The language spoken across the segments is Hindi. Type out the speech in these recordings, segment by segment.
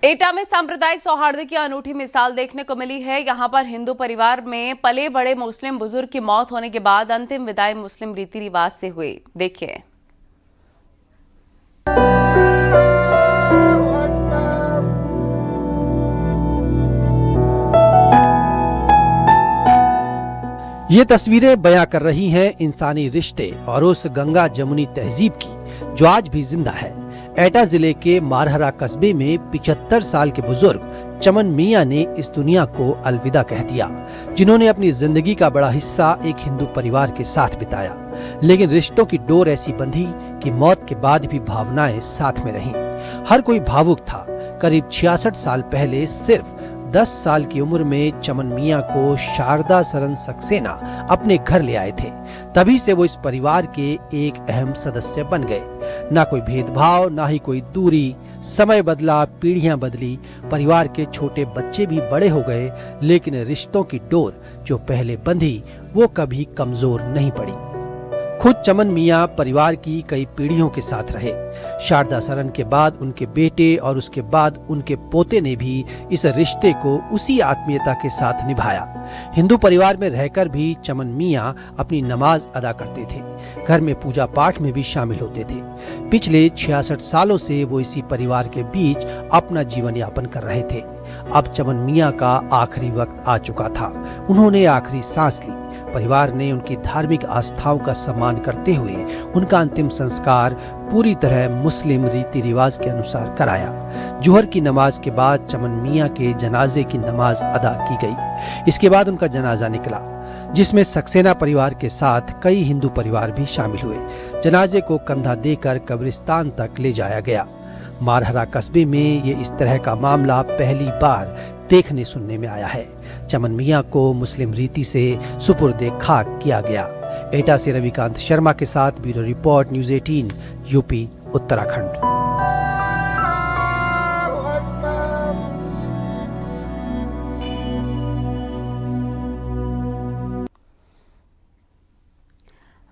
एटा में सांप्रदायिक सौहार्द की अनूठी मिसाल देखने को मिली है। यहां पर हिंदू परिवार में पले बड़े मुस्लिम बुजुर्ग की मौत होने के बाद अंतिम विदाई मुस्लिम रीति रिवाज से हुई। देखिए। ये तस्वीरें बयां कर रही हैं इंसानी रिश्ते और उस गंगा जमुनी तहजीब की जो आज भी जिंदा है। एटा जिले के मारहरा कस्बे में 75 साल के बुजुर्ग चमन मियां ने इस दुनिया को अलविदा कह दिया, जिन्होंने अपनी जिंदगी का बड़ा हिस्सा एक हिंदू परिवार के साथ बिताया। लेकिन रिश्तों की डोर ऐसी बंधी कि मौत के बाद भी भावनाएं साथ में रहीं। हर कोई भावुक था। करीब 66 साल पहले सिर्फ 10 साल की उम्र में चमन मियां को शारदा सरन सक्सेना अपने घर ले आए थे। तभी से वो इस परिवार के एक अहम सदस्य बन गए। ना कोई भेदभाव, ना ही कोई दूरी। समय बदला, पीढ़ियां बदली, परिवार के छोटे बच्चे भी बड़े हो गए, लेकिन रिश्तों की डोर जो पहले बंधी वो कभी कमजोर नहीं पड़ी। खुद चमन मियां परिवार की कई पीढ़ियों के साथ रहे। शारदा सरन के बाद उनके बेटे और उसके बाद उनके पोते ने भी इस रिश्ते को उसी आत्मीयता के साथ निभाया। हिंदू परिवार में रहकर भी चमन मियां अपनी नमाज अदा करते थे। घर में पूजा पाठ में भी शामिल होते थे। पिछले 66 सालों से वो इसी परिवार के बीच अपना जीवन यापन कर रहे थे। अब चमन मियां का आखिरी वक्त आ चुका था। उन्होंने आखिरी सांस ली। परिवार ने उनकी धार्मिक आस्थाओं का सम्मान करते हुए उनका अंतिम संस्कार पूरी तरह मुस्लिम रीति रिवाज के अनुसार कराया। जोहर की नमाज के बाद चमन मियां के जनाजे की नमाज अदा की गई। इसके बाद उनका जनाजा निकला, जिसमें सक्सेना परिवार के साथ कई हिंदू परिवार भी शामिल हुए। जनाजे को कंधा देकर कब्रिस्तान तक ले जाया गया। मारहरा कस्बे में ये इस तरह का मामला पहली बार देखने सुनने में आया है। चमन मियां को मुस्लिम रीति से सुपुर्दे खाक किया गया। एटा से रविकांत शर्मा के साथ bureau report, news 18, UP, Uttarakhand.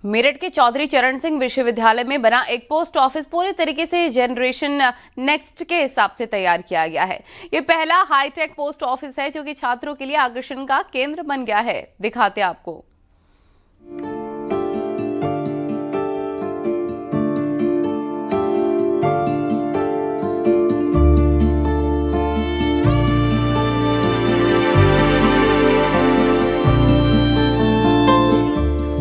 Meerut के चौधरी चरण सिंह विश्वविद्यालय में बना एक पोस्ट ऑफिस पूरे तरीके से जनरेशन नेक्स्ट के हिसाब से तैयार किया गया है। ये पहला हाईटेक पोस्ट ऑफिस है जो कि छात्रों के लिए आकर्षण का केंद्र बन गया है। दिखाते हैं आपको।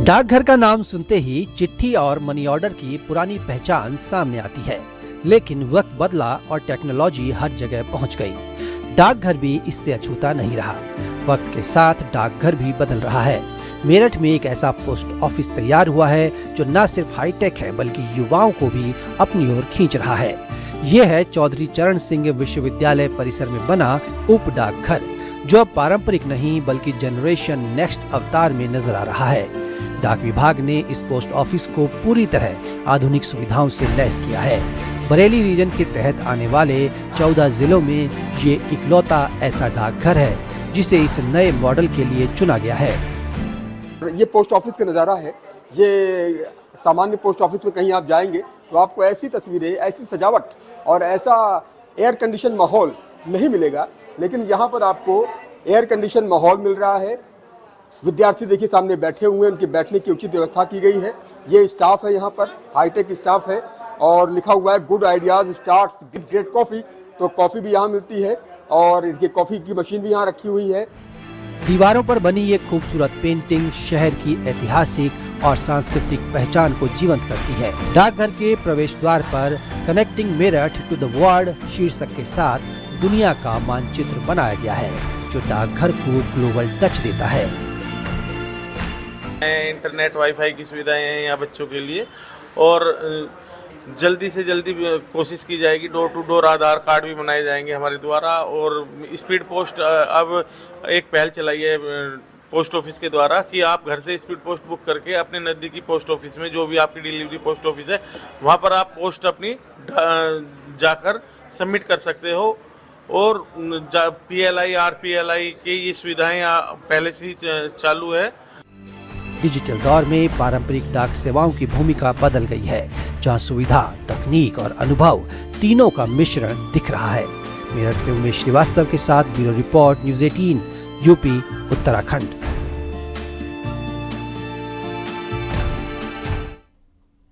डाकघर का नाम सुनते ही चिट्ठी और मनी ऑर्डर की पुरानी पहचान सामने आती है, लेकिन वक्त बदला और टेक्नोलॉजी हर जगह पहुंच गई। डाकघर भी इससे अछूता नहीं रहा। वक्त के साथ डाकघर भी बदल रहा है। मेरठ में एक ऐसा पोस्ट ऑफिस तैयार हुआ है जो न सिर्फ हाईटेक है बल्कि युवाओं को भी अपनी ओर खींच रहा है। ये है चौधरी चरण सिंह विश्वविद्यालय परिसर में बना उप डाकघर, जो अब पारंपरिक नहीं बल्कि जनरेशन नेक्स्ट अवतार में नजर आ रहा है। डाक विभाग ने इस पोस्ट ऑफिस को पूरी तरह आधुनिक सुविधाओं से लैस किया है। बरेली रीजन के तहत आने वाले 14 जिलों में ये इकलौता ऐसा डाकघर है जिसे इस नए मॉडल के लिए चुना गया है। ये पोस्ट ऑफिस का नज़ारा है। ये सामान्य पोस्ट ऑफिस में कहीं आप जाएंगे तो आपको ऐसी तस्वीरें, ऐसी सजावट और ऐसा एयर कंडीशन माहौल नहीं मिलेगा, लेकिन यहाँ पर आपको एयर कंडीशन माहौल मिल रहा है। विद्यार्थी देखिए सामने बैठे हुए हैं, उनके बैठने की उचित व्यवस्था की गई है। ये स्टाफ है, यहाँ पर हाईटेक स्टाफ है और लिखा हुआ है good ideas starts with great coffee. तो कॉफ़ी भी यहाँ मिलती है और इसकी कॉफ़ी की मशीन भी यहाँ रखी हुई है। दीवारों पर बनी ये खूबसूरत पेंटिंग शहर की ऐतिहासिक और सांस्कृतिक पहचान को जीवंत करती है। डाकघर के प्रवेश द्वार पर connecting Meerut to the world शीर्षक के साथ दुनिया का मानचित्र बनाया गया है, जो डाकघर को ग्लोबल टच देता है। इंटरनेट वाईफाई की सुविधाएं हैं यहाँ बच्चों के लिए और जल्दी से जल्दी कोशिश की जाएगी। Door to door Aadhaar card भी बनाए जाएंगे हमारे द्वारा और स्पीड पोस्ट अब एक पहल चलाई है पोस्ट ऑफिस के द्वारा कि आप घर से स्पीड पोस्ट बुक करके अपने नज़दीकी पोस्ट ऑफिस में जो भी आपकी डिलीवरी पोस्ट ऑफिस है वहाँ पर आप पोस्ट अपनी जाकर सबमिट कर सकते हो। और PLI RPLI की ये सुविधाएँ पहले से ही चालू है। डिजिटल दौर में पारंपरिक डाक सेवाओं की भूमिका बदल गई है, जहां सुविधा, तकनीक और अनुभव तीनों का मिश्रण दिख रहा है। मेरठ से उमेश श्रीवास्तव के साथ bureau report, news 18 UP Uttarakhand.